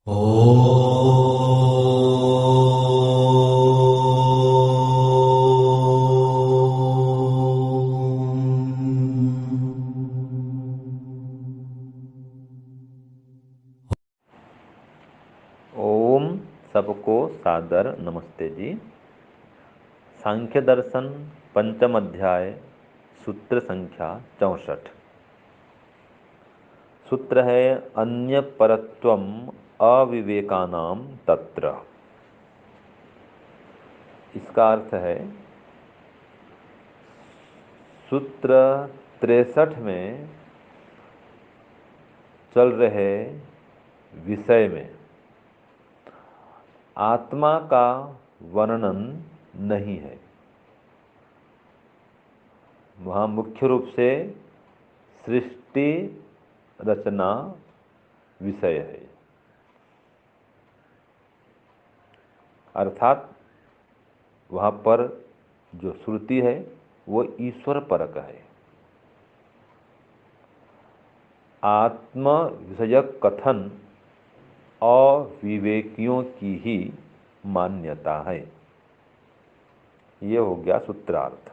ओ ओम सबको सादर नमस्ते जी। सांख्य दर्शन पंचम अध्याय सूत्र संख्या 64। सूत्र है अन्य परत्वम अविवेकानाम तत्र। इसका अर्थ है सूत्र 63 में चल रहे विषय में आत्मा का वर्णन नहीं है। वहाँ मुख्य रूप से सृष्टि रचना विषय है, अर्थात वहाँ पर जो श्रुति है वो ईश्वर परक है। आत्म विषयक कथन अविवेकियों की ही मान्यता है। ये हो गया सूत्रार्थ।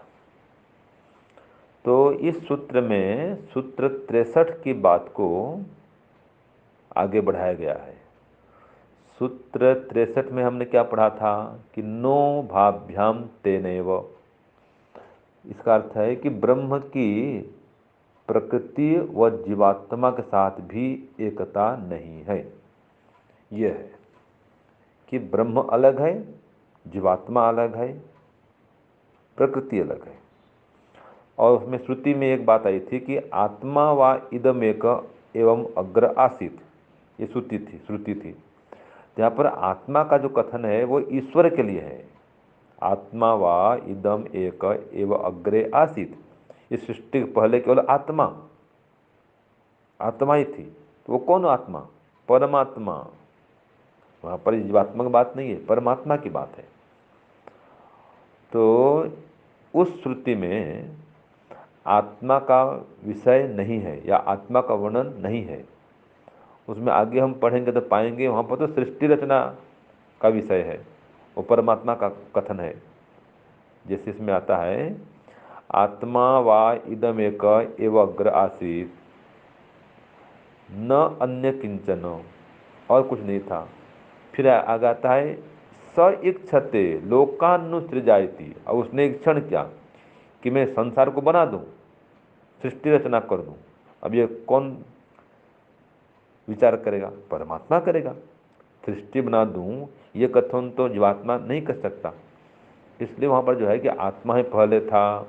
तो इस सूत्र में सूत्र 63 की बात को आगे बढ़ाया गया है। सूत्र 63 में हमने क्या पढ़ा था कि नो भाभ्याम तेनैव। इसका अर्थ है कि ब्रह्म की प्रकृति व जीवात्मा के साथ भी एकता नहीं है। यह है कि ब्रह्म अलग है, जीवात्मा अलग है, प्रकृति अलग है। और उसमें श्रुति में एक बात आई थी कि आत्मा व इदम एक एवं अग्र आसित। ये श्रुति थी। तो यहाँ पर आत्मा का जो कथन है वो ईश्वर के लिए है। आत्मा व इदम एक एवं अग्रे आसित। इस सृष्टि के पहले केवल आत्मा आत्मा ही थी। तो वो कौन आत्मा? परमात्मा। वहाँ पर जीवात्मा की बात नहीं है, परमात्मा की बात है। तो उस श्रुति में आत्मा का विषय नहीं है या आत्मा का वर्णन नहीं है। उसमें आगे हम पढ़ेंगे तो पाएंगे वहाँ पर तो सृष्टि रचना का विषय है, वो परमात्मा का कथन है। जैसे इसमें आता है आत्मा वा इदम एक एव अग्र आसीत न अन्य किंचन, और कुछ नहीं था। फिर आगे आता है स इच्छते लोकानुसृजायति। और उसने इच्छण किया कि मैं संसार को बना दूं, सृष्टि रचना कर दूं। अब ये कौन विचार करेगा? परमात्मा करेगा। सृष्टि बना दूं ये कथन तो जीवात्मा नहीं कर सकता। इसलिए वहाँ पर जो है कि आत्मा ही पहले था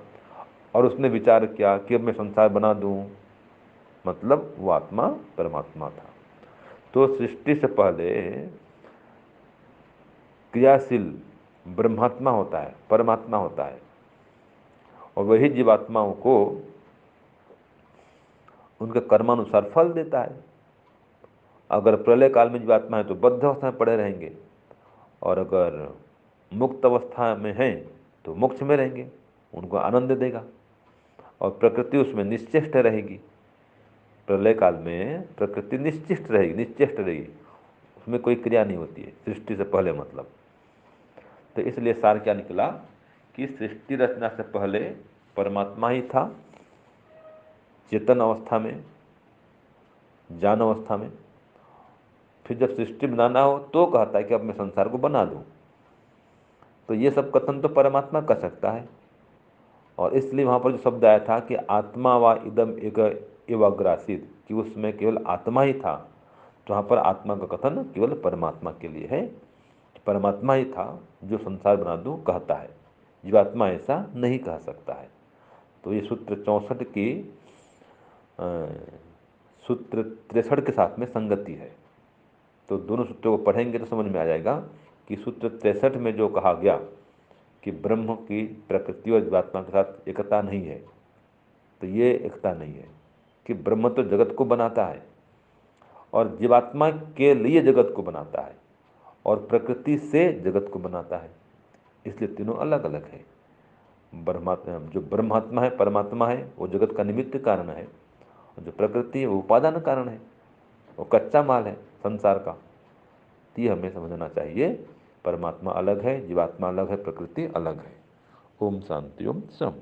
और उसने विचार किया कि अब मैं संसार बना दूं, मतलब वो आत्मा परमात्मा था। तो सृष्टि से पहले क्रियाशील ब्रह्मात्मा होता है, परमात्मा होता है, और वही जीवात्माओं को उनके कर्मानुसार फल देता है। अगर प्रलय काल में जीवात्मा है तो बद्ध अवस्था में पड़े रहेंगे, और अगर मुक्त अवस्था में हैं तो मोक्ष में रहेंगे, उनको आनंद देगा। और प्रकृति उसमें निश्चेष्ट रहेगी। प्रलय काल में प्रकृति निश्चिष्ट रहेगी, निश्चेष्ट रहेगी, उसमें कोई क्रिया नहीं होती है सृष्टि से पहले, मतलब। तो इसलिए सार क्या निकला कि सृष्टि रचना से पहले परमात्मा ही था, चेतन अवस्था में, ज्ञान अवस्था में। फिर जब सृष्टि बनाना हो तो कहता है कि अब मैं संसार को बना दूं। तो ये सब कथन तो परमात्मा कर सकता है। और इसलिए वहाँ पर जो शब्द आया था कि आत्मा व इदम एक एवाग्रासित, कि उसमें केवल आत्मा ही था, तो वहाँ पर आत्मा का कथन केवल परमात्मा के लिए है। परमात्मा ही था जो संसार बना दूं कहता है, जीवात्मा ऐसा नहीं कह सकता है। तो ये सूत्र 64 की सूत्र 63 के साथ में संगति है। तो दोनों सूत्रों को पढ़ेंगे तो समझ में आ जाएगा कि सूत्र 63 में जो कहा गया कि ब्रह्म की प्रकृति और जीवात्मा के साथ एकता नहीं है, तो ये एकता नहीं है कि ब्रह्म तो जगत को बनाता है और जीवात्मा के लिए जगत को बनाता है और प्रकृति से जगत को बनाता है। इसलिए तीनों अलग अलग है। ब्रह्मात्मा जो ब्रह्मात्मा है, परमात्मा है, वो जगत का निमित्त कारण है, और जो प्रकृति है वो उपादान कारण है, वो कच्चा माल है संसार का। तो ये हमें समझना चाहिए। परमात्मा अलग है, जीवात्मा अलग है, प्रकृति अलग है। ओम शांति ओम सम।